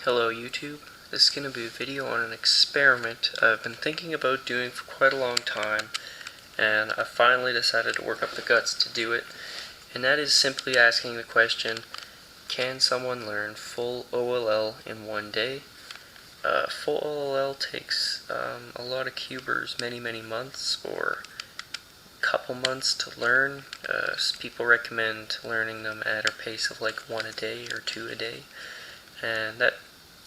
Hello YouTube, this is going to be a video on an experiment I've been thinking about doing for quite a long time, and I finally decided to work up the guts to do it, and that is simply asking the question, can someone learn full OLL in one day? Full OLL takes a lot of cubers many months or a couple months to learn. People recommend learning them at a pace of like 1 a day or 2 a day, and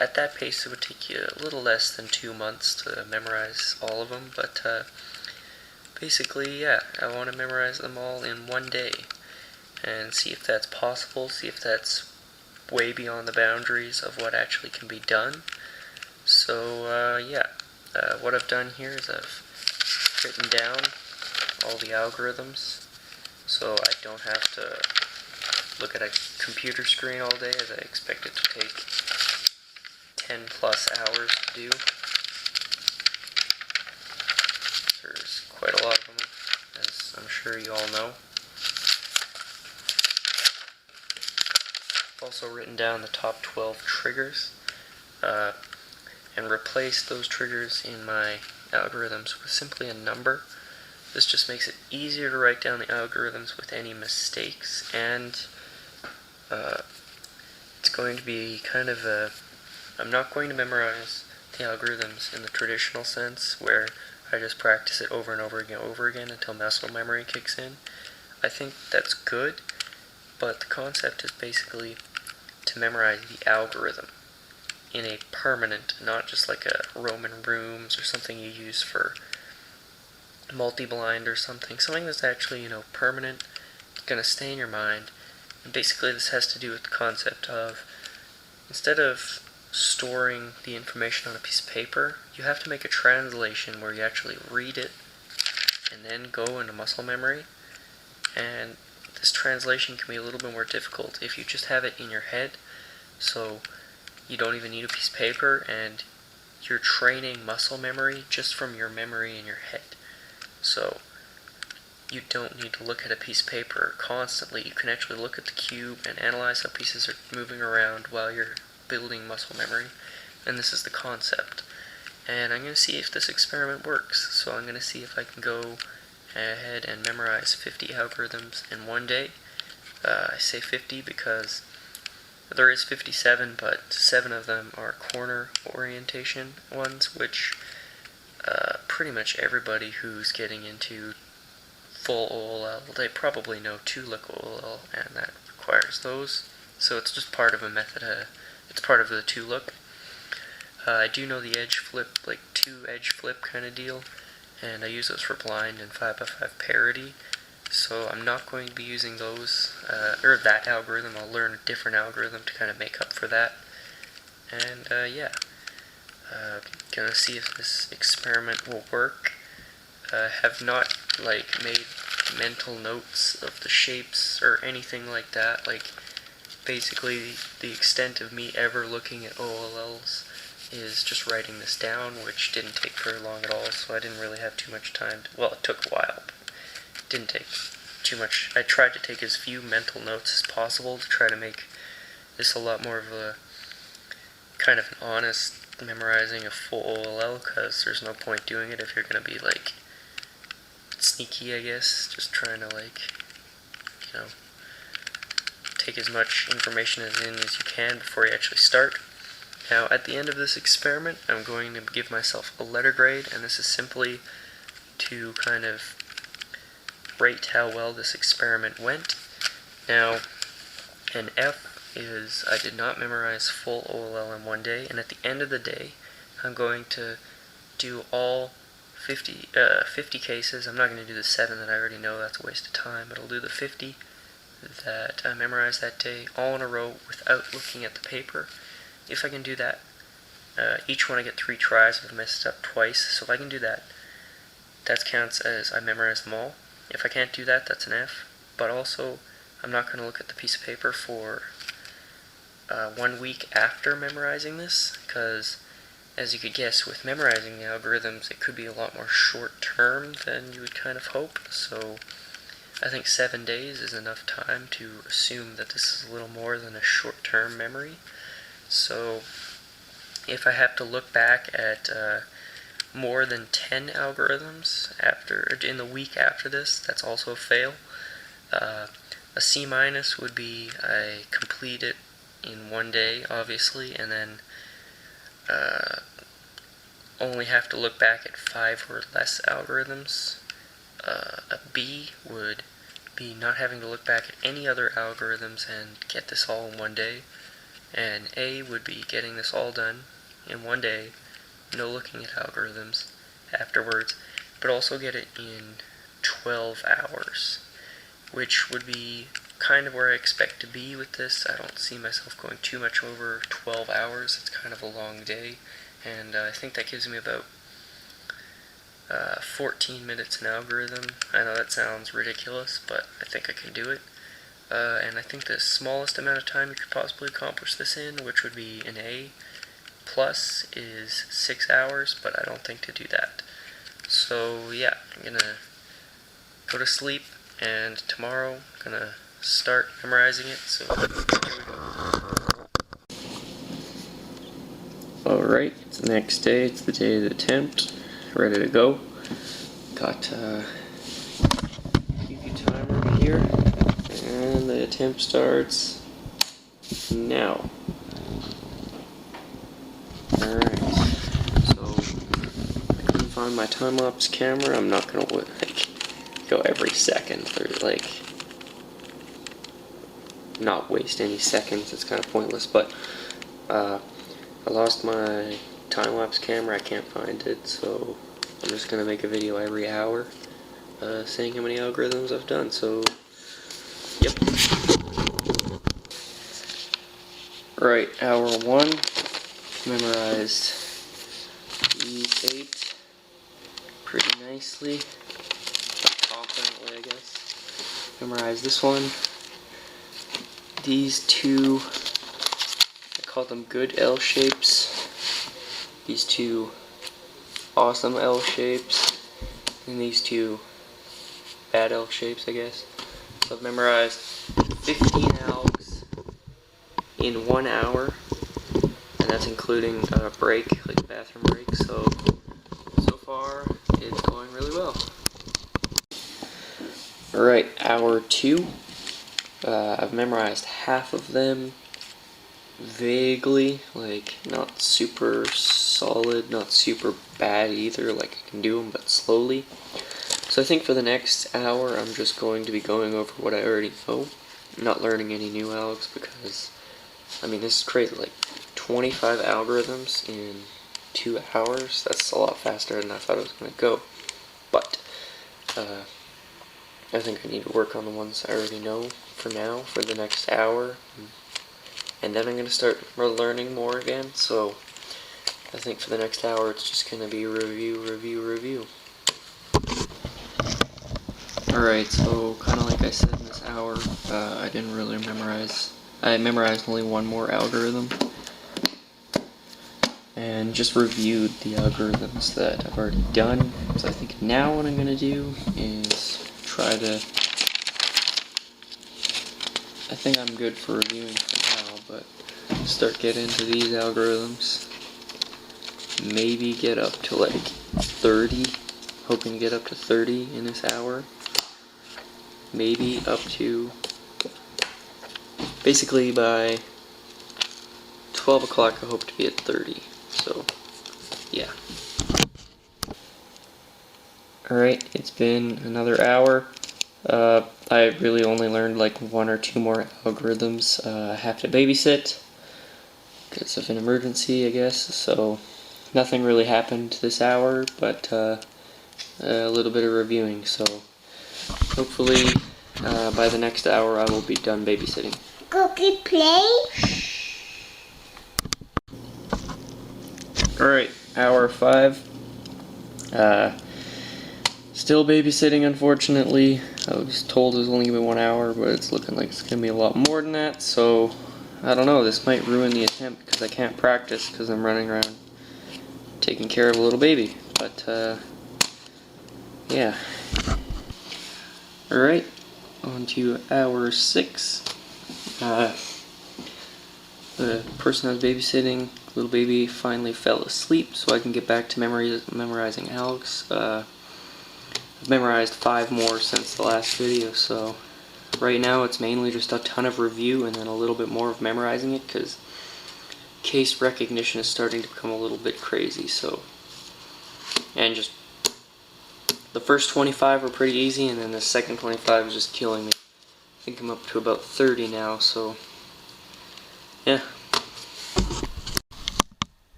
at that pace it would take you a little less than 2 months to memorize all of them, but basically, yeah, I want to memorize them all in 1 day and see if that's possible, see if that's way beyond the boundaries of what actually can be done. So what I've done here is I've written down all the algorithms so I don't have to look at a computer screen all day as I expect it to take 10 plus hours to do. There's quite a lot of them, as I'm sure you all know. I've also written down the top 12 triggers and replaced those triggers in my algorithms with simply a number. This just makes it easier to write down the algorithms with any mistakes, and it's going to be kind of a... I'm not going to memorize the algorithms in the traditional sense, where I just practice it over and over again until muscle memory kicks in. I think that's good, but the concept is basically to memorize the algorithm in a permanent, not just like a Roman rooms or something you use for multi-blind or something that's actually, permanent, going to stay in your mind. And basically this has to do with the concept of, instead of storing the information on a piece of paper, you have to make a translation where you actually read it and then go into muscle memory. And this translation can be a little bit more difficult if you just have it in your head, so you don't even need a piece of paper and you're training muscle memory just from your memory in your head. So you don't need to look at a piece of paper constantly. You can actually look at the cube and analyze how pieces are moving around while you're building muscle memory, and this is the concept. And I'm going to see if this experiment works. So I'm going to see if I can go ahead and memorize 50 algorithms in 1 day. I say 50 because there is 57, but 7 of them are corner orientation ones, which pretty much everybody who's getting into full OLL, they probably know 2-look OLL, and that requires those. So it's just part of a method. It's part of the 2-look. I do know the edge flip, like 2 edge flip kind of deal, and I use those for blind and 5x5 parity. So I'm not going to be using those, or that algorithm. I'll learn a different algorithm to kind of make up for that. And gonna see if this experiment will work. Have not made mental notes of the shapes or anything like that. Basically, the extent of me ever looking at OLLs is just writing this down, which didn't take very long at all, so I didn't really have too much time. Well, it took a while, but it didn't take too much. I tried to take as few mental notes as possible to try to make this a lot more of a kind of an honest memorizing a full OLL, because there's no point doing it if you're going to be sneaky, I guess, just trying to take as much information in as you can before you actually start. Now, at the end of this experiment, I'm going to give myself a letter grade, and this is simply to kind of rate how well this experiment went. Now, an F is I did not memorize full OLL in 1 day, and at the end of the day, I'm going to do all 50 cases. I'm not going to do the 7 that I already know, that's a waste of time, but I'll do the 50 that I memorized that day all in a row without looking at the paper. If I can do that, each one I get 3 tries. I've messed up twice, so if I can do that, that counts as I memorized them all. If I can't do that, that's an F. But also, I'm not going to look at the piece of paper for 1 week after memorizing this, because as you could guess, with memorizing the algorithms, it could be a lot more short-term than you would kind of hope. So I think 7 days is enough time to assume that this is a little more than a short-term memory. So if I have to look back at more than 10 algorithms in the week after this, that's also a fail. A C minus would be I complete it in one day, obviously, and then only have to look back at 5 or less algorithms. A B would be not having to look back at any other algorithms and get this all in one day. And A would be getting this all done in one day, no looking at algorithms afterwards, but also get it in 12 hours, which would be kind of where I expect to be with this. I don't see myself going too much over 12 hours. It's kind of a long day, and I think that gives me about 14 minutes an algorithm. I know that sounds ridiculous, but I think I can do it. And I think the smallest amount of time you could possibly accomplish this in, which would be an A plus, is 6 hours, but I don't think to do that. So yeah, I'm gonna go to sleep, and tomorrow I'm gonna start memorizing it. So here we go. Alright, it's the next day, it's the day of the attempt, ready to go. Got preview timer here, and the attempt starts now. Alright, so I couldn't find my time-lapse camera. I'm not gonna go every second or not waste any seconds. It's kind of pointless, but I lost my time-lapse camera. I can't find it, so I'm just gonna make a video every hour saying how many algorithms I've done. So yep. Right, hour 1, memorized these 8 pretty nicely, confidently I guess. Memorized this one. These 2, I call them good L shapes. These 2 awesome L shapes, and these 2 bad L shapes, I guess. So I've memorized 15 algs in 1 hour, and that's including a break, like a bathroom break. So far it's going really well. Alright, hour 2. I've memorized half of them vaguely, like not super solid, not super bad either, like I can do them but slowly. So I think for the next hour I'm just going to be going over what I already know, not learning any new algs, because I mean this is crazy, like 25 algorithms in 2 hours. That's a lot faster than I thought it was going to go, but I think I need to work on the ones I already know for now, for the next hour, and then I'm going to start learning more again. So I think for the next hour it's just going to be review. Alright, so kind of like I said in this hour, I didn't really memorize. I memorized only one more algorithm, and just reviewed the algorithms that I've already done. So I think now what I'm going to do is try to, I think I'm good for reviewing for now, but start getting into these algorithms, maybe get up to like 30, hoping to get up to 30 in this hour, maybe up to, basically by 12 o'clock I hope to be at 30, so yeah. Alright, it's been another hour. I really only learned like 1 or 2 more algorithms. I have to babysit because of an emergency, I guess, so nothing really happened this hour, but a little bit of reviewing, so hopefully by the next hour I will be done babysitting. Cookie play? Alright, hour 5. Still babysitting, unfortunately. I was told it was only going to be 1 hour, but it's looking like it's going to be a lot more than that, so I don't know, this might ruin the attempt because I can't practice because I'm running around taking care of a little baby, but yeah. Alright, on to hour 6. The person I was babysitting little baby finally fell asleep, so I can get back to memorizing algs. I've memorized 5 more since the last video, so right now it's mainly just a ton of review and then a little bit more of memorizing it, because case recognition is starting to become a little bit crazy. So, and just the first 25 were pretty easy, and then the second 25 is just killing me. I think I'm up to about 30 now, so yeah.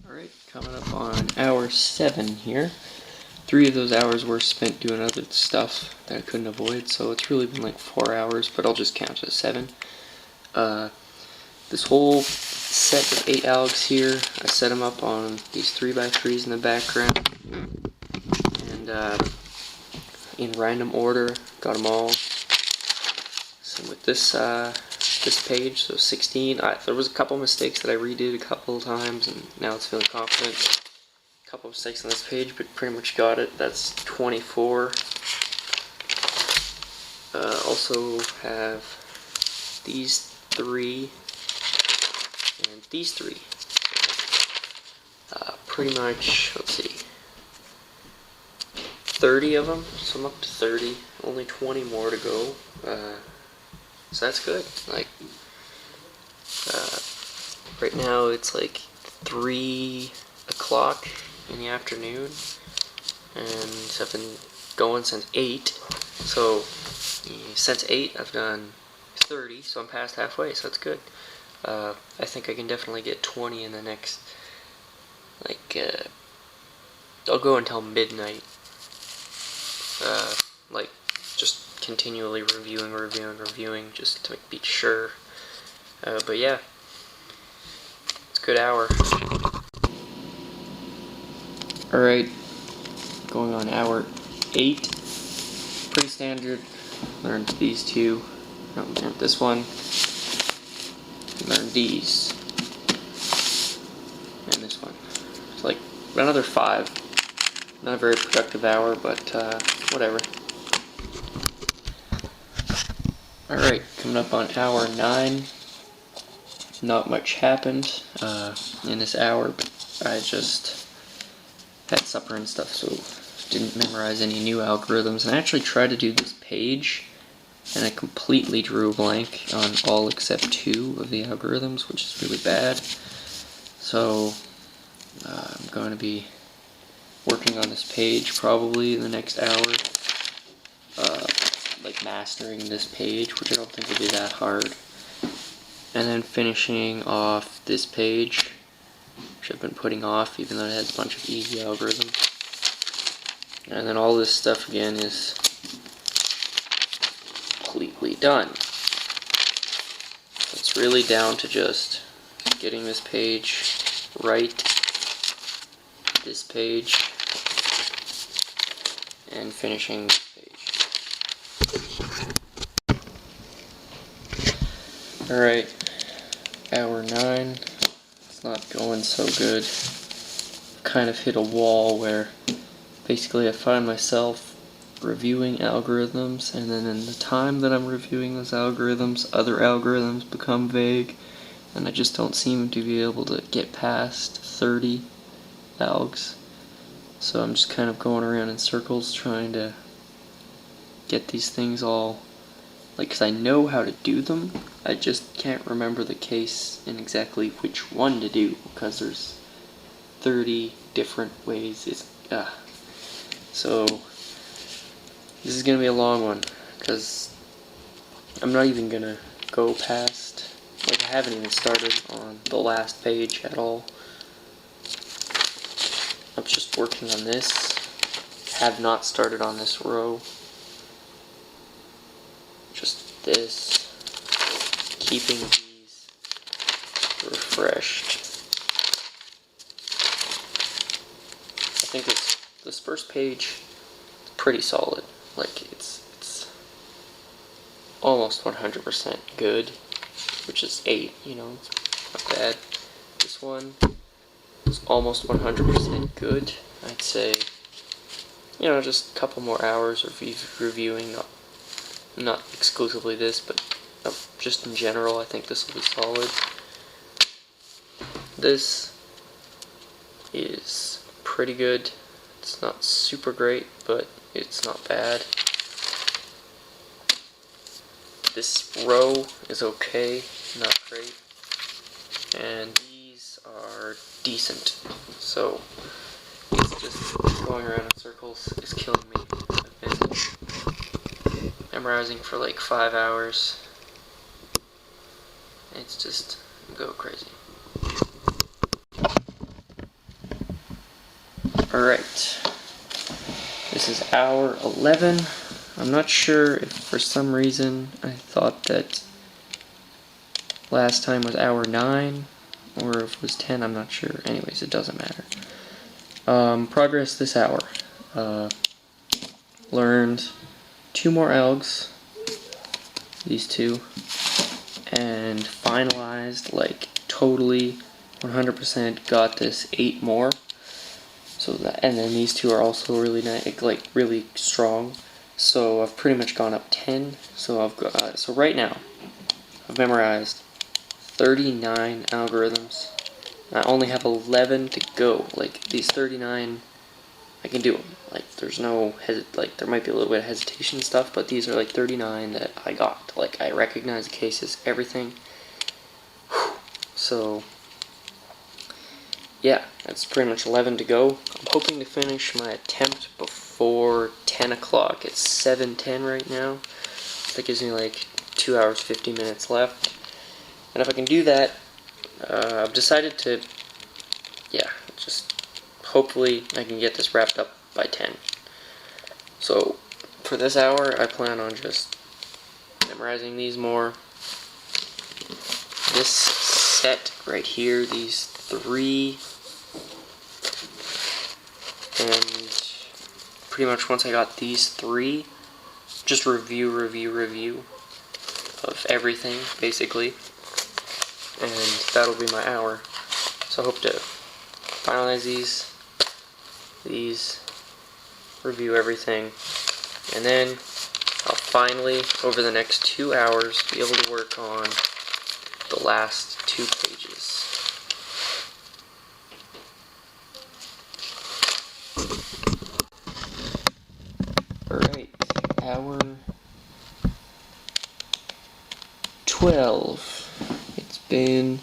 Alright, coming up on hour 7 here. 3 of those hours were spent doing other stuff that I couldn't avoid, so it's really been like 4 hours, but I'll just count it as 7. This whole set of 8 algs here, I set them up on these 3x3s in the background, and in random order, got them all. So with this this page, so 16, there was a couple mistakes that I redid a couple of times, and now it's feeling confident. A couple of mistakes on this page, but pretty much got it. That's 24. Also have these 3 and these 3. Pretty much, let's see, 30 of them, so I'm up to 30, only 20 more to go, so that's good. Like, right now it's like 3 o'clock in the afternoon, and I've been going since 8, so since 8 I've done 30, so I'm past halfway, so that's good. I think I can definitely get 20 in the next, like, I'll go until midnight, like, just continually reviewing, just to be sure, but yeah, it's a good hour. Alright, going on hour 8, pretty standard, learned these 2, learned this one, learned these, and this one. It's like another 5. Not a very productive hour, but whatever. Alright, coming up on hour 9. Not much happened in this hour, but I just had supper and stuff, so didn't memorize any new algorithms. And I actually tried to do this page, and I completely drew a blank on all except 2 of the algorithms, which is really bad. So I'm going to be working on this page probably in the next hour, like mastering this page, which I don't think will be that hard, and then finishing off this page, which I've been putting off even though it has a bunch of easy algorithms. And then all this stuff again is completely done. So it's really down to just getting this page right, this page, and finishing this page. Alright, hour 9. It's not going so good. Kind of hit a wall where basically I find myself reviewing algorithms, and then in the time that I'm reviewing those algorithms, other algorithms become vague, and I just don't seem to be able to get past 30 algs. So I'm just kind of going around in circles trying to get these things all, like, because I know how to do them, I just can't remember the case and exactly which one to do, because there's 30 different ways. So this is gonna be a long one, because I'm not even gonna go past, like, I haven't even started on the last page at all. I'm just working on this, have not started on this row, just this, keeping these refreshed. I think this first page is pretty solid, like it's almost 100% good, which is 8, you know, it's not bad. This one is almost 100% good. I'd say, you know, just a couple more hours of reviewing, not exclusively this, but just in general, I think this will be solid. This is pretty good. It's not super great, but it's not bad. This row is okay, not great. And these are decent. So it's just going around in circles is killing me. I've been memorizing for like 5 hours. It's just go crazy. Alright. This is hour 11. I'm not sure if for some reason I thought that last time was hour 9 or if it was 10, I'm not sure. Anyways, it doesn't matter. Progress this hour. Learned 2 more algs, these 2, and finalized, like totally 100% got this 8 more. So that, and then these 2 are also really nice, like really strong. So I've pretty much gone up 10. So I've got, so right now I've memorized 39 algorithms. I only have 11 to go. Like these 39, I can do them. Like there's no like there might be a little bit of hesitation and stuff, but these are like 39 that I got. Like I recognize the cases, everything. So yeah, that's pretty much 11 to go. I'm hoping to finish my attempt before 10 o'clock. It's 7:10 right now. That gives me like 2 hours 50 minutes left. And if I can do that, I've decided to, yeah, just hopefully I can get this wrapped up by 10. So for this hour, I plan on just memorizing these more. This set right here, these 3, and pretty much once I got these 3, just review of everything, basically. And that'll be my hour. So I hope to finalize these, review everything, and then I'll finally, over the next 2 hours, be able to work on the last 2 pages. Alright, hour 12. It's been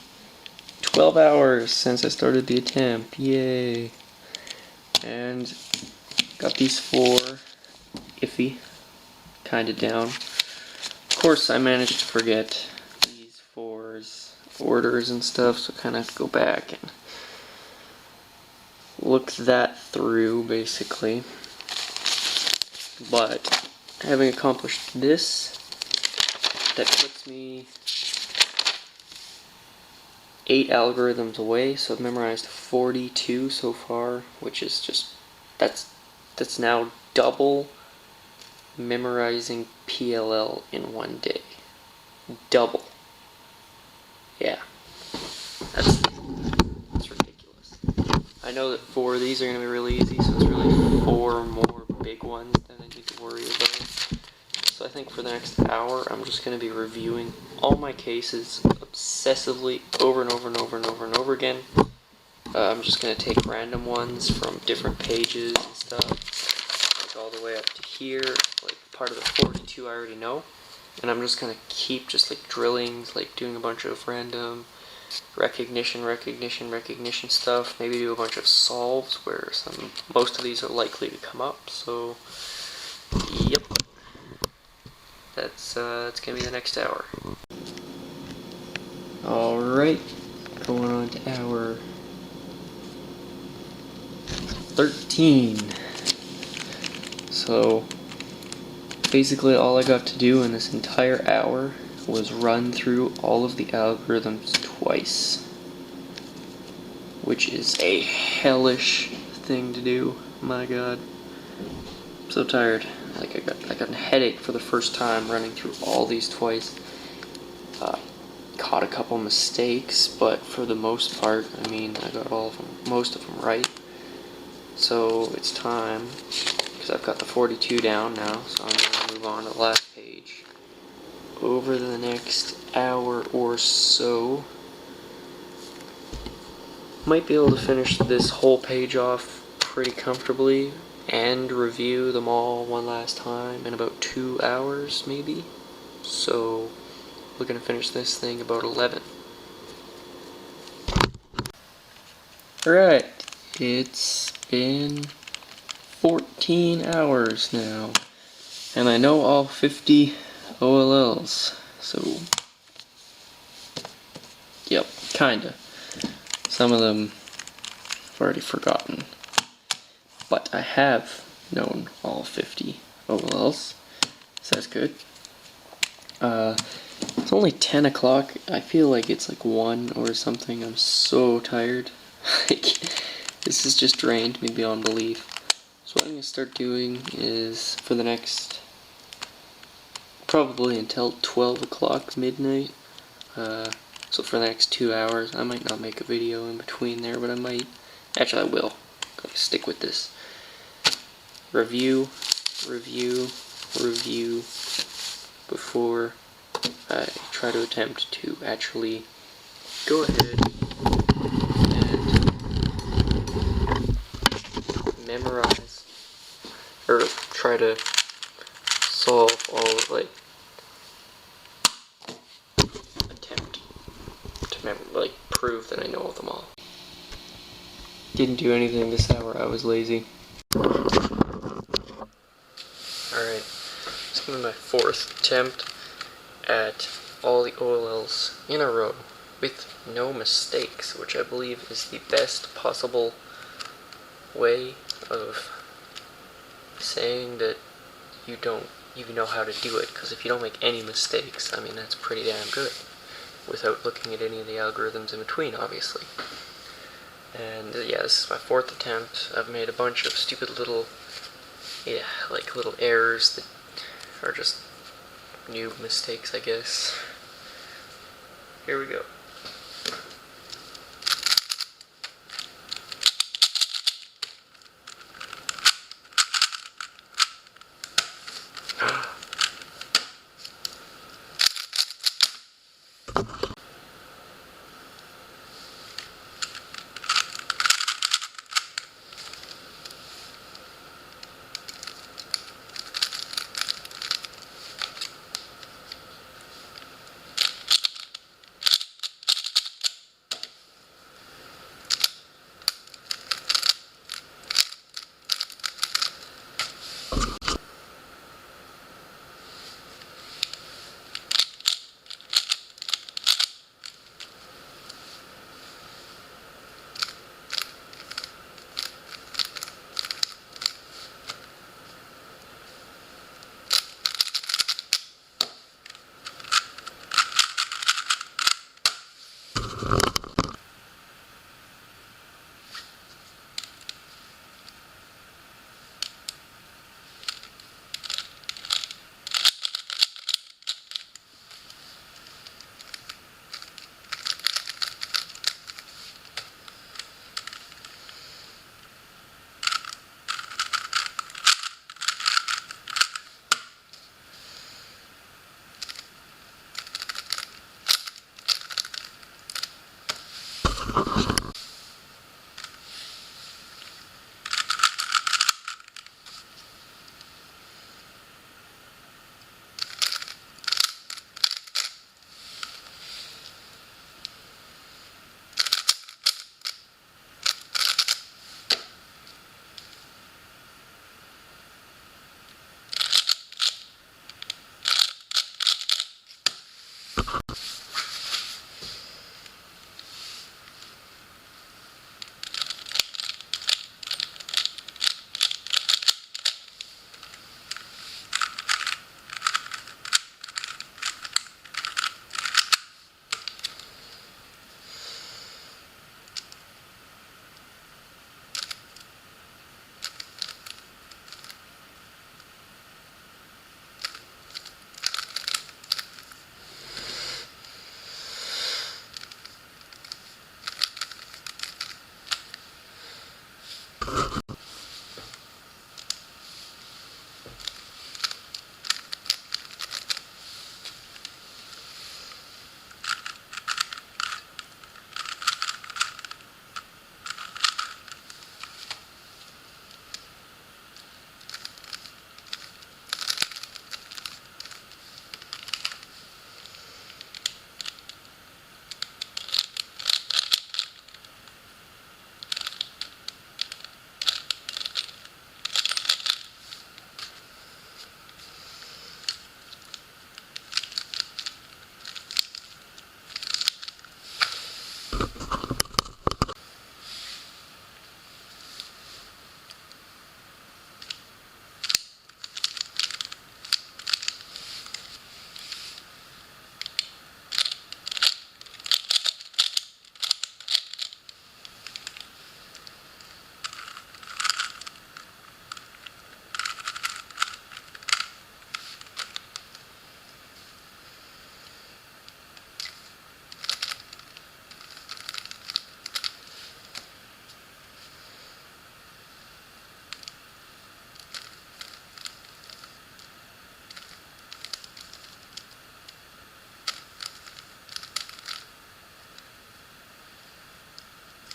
12 hours since I started the attempt. Yay! And got these 4 iffy kinda down. Of course, I managed to forget these 4's orders and stuff, so kind of have to go back and look that through, basically. But having accomplished this, that puts me 8 algorithms away, so I've memorized 42 so far, which is just, that's now double memorizing PLL in 1 day. Double. Yeah. That's ridiculous. I know that 4 of these are going to be really easy, so it's really 4 more big ones that I need to worry about. So I think for the next hour, I'm just going to be reviewing all my cases obsessively over and over and over and over and over again. I'm just going to take random ones from different pages and stuff, like all the way up to here, like part of the 42 I already know, and I'm just going to keep just like drilling, like doing a bunch of random recognition stuff, maybe do a bunch of solves where most of these are likely to come up, so yep. That's gonna be the next hour. Alright, going on to hour 13. So basically all I got to do in this entire hour was run through all of the algorithms twice, which is a hellish thing to do. My god, I'm so tired. Like I got a headache for the first time running through all these twice. Caught a couple mistakes, but for the most part, I mean, I got most of them right. So it's time, because I've got the 42 down now, so I'm going to move on to the last page. Over the next hour or so, Might be able to finish this whole page off pretty comfortably and review them all one last time in about 2 hours, maybe. So we're gonna finish this thing about 11. Alright, it's been 14 hours now, and I know all 50 OLLs, so yep, kinda. Some of them I've already forgotten, but I have known all 50 OLLs, so that's good. It's only 10 o'clock. I feel like it's like 1 or something. I'm so tired. This has just drained me beyond belief. So what I'm going to start doing is, for the next, probably until 12 o'clock midnight, so for the next 2 hours, I might not make a video in between there, but I might. Actually, I will. Gotta stick with this. Review, review, review, before I try to attempt to actually go ahead and memorize, or try to solve all, attempt to prove that I know them all. Didn't do anything this hour, I was lazy. Alright, this will be my 4th attempt at all the OLLs in a row with no mistakes, which I believe is the best possible way of saying that you don't even know how to do it, because if you don't make any mistakes, I mean, that's pretty damn good, without looking at any of the algorithms in between, obviously. And yeah, this is my 4th attempt. I've made a bunch of stupid little, little errors that are just new mistakes, I guess. Here we go.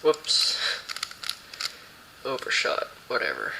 Whoops. Overshot. Whatever.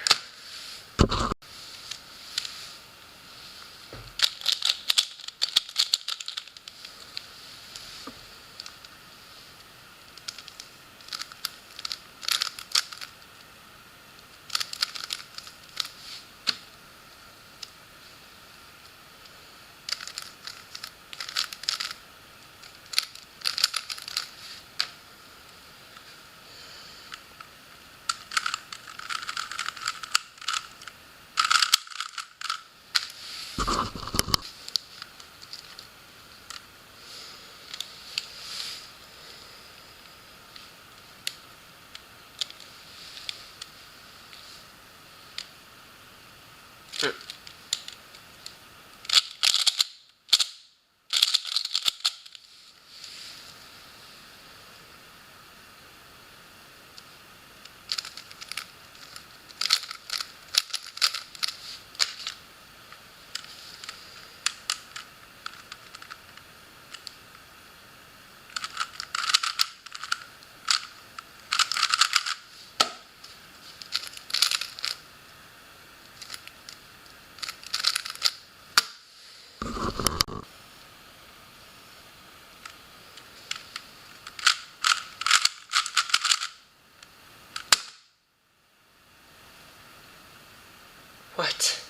What?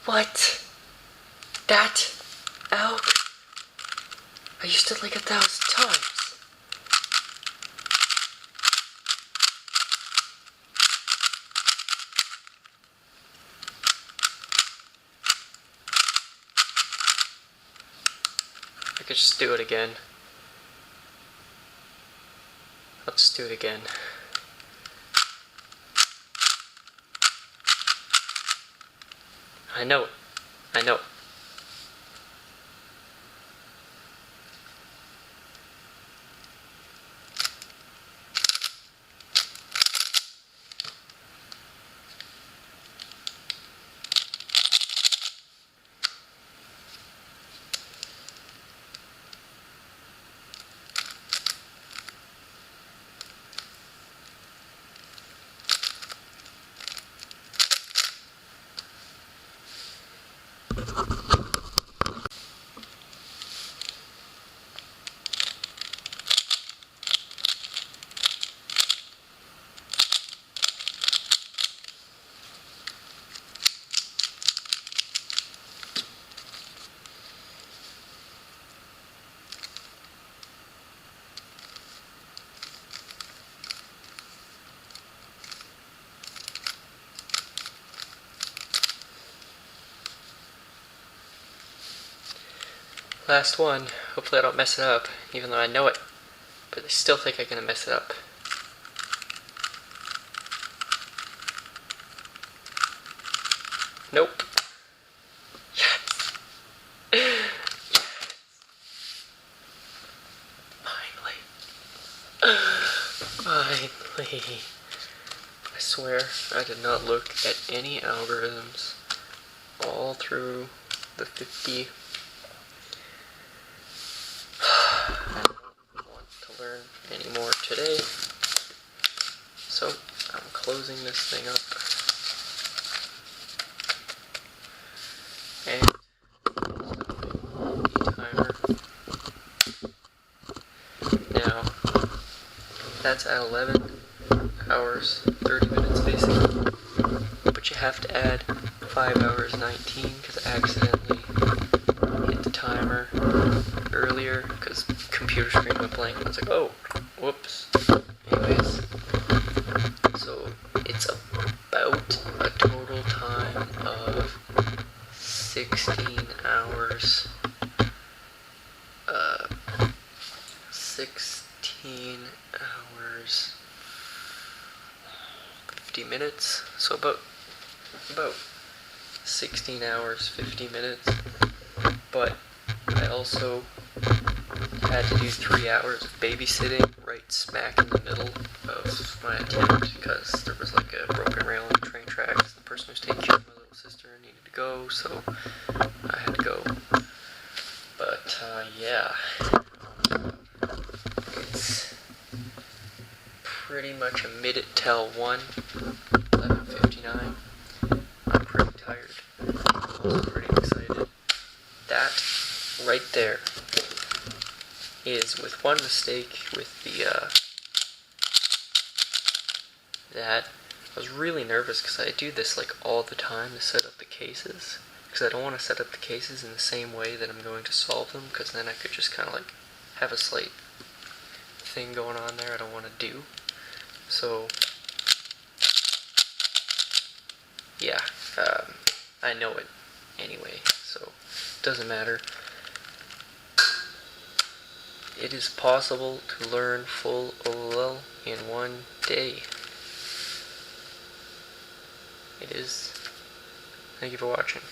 What? That elk? I used it like 1,000 times. I could just do it again. I'll just do it again. I know it. I know it. Last one. Hopefully I don't mess it up, even though I know it. But I still think I'm gonna mess it up. Nope. Yes. Yes. Finally. Finally. I swear I did not look at any algorithms all through the 50. I don't want to learn anymore today, so I'm closing this thing up. And the timer. Now, that's at 11 hours, 30 minutes basically. But you have to add 5 hours 19 because I accidentally hit the timer earlier because computer screen went blank. I was like, oh, whoops. Anyways, so it's about a total time of 16 hours. 16 hours 50 minutes. So about 16 hours 50 minutes. But I also had to do 3 hours of babysitting right smack in the middle of my attempt because there was like a broken rail on the train tracks. The person who was taking care of my little sister needed to go, so I had to go. But yeah, pretty much a mid-tell 1, 11:59. I'm pretty tired. I'm pretty excited. That right there is, with one mistake with the, that, I was really nervous because I do this like all the time to set up the cases. Because I don't want to set up the cases in the same way that I'm going to solve them, because then I could just kind of like have a slight thing going on there I don't want to do. So, yeah, I know it anyway, so it doesn't matter. It is possible to learn full OLL in one day. It is. Thank you for watching.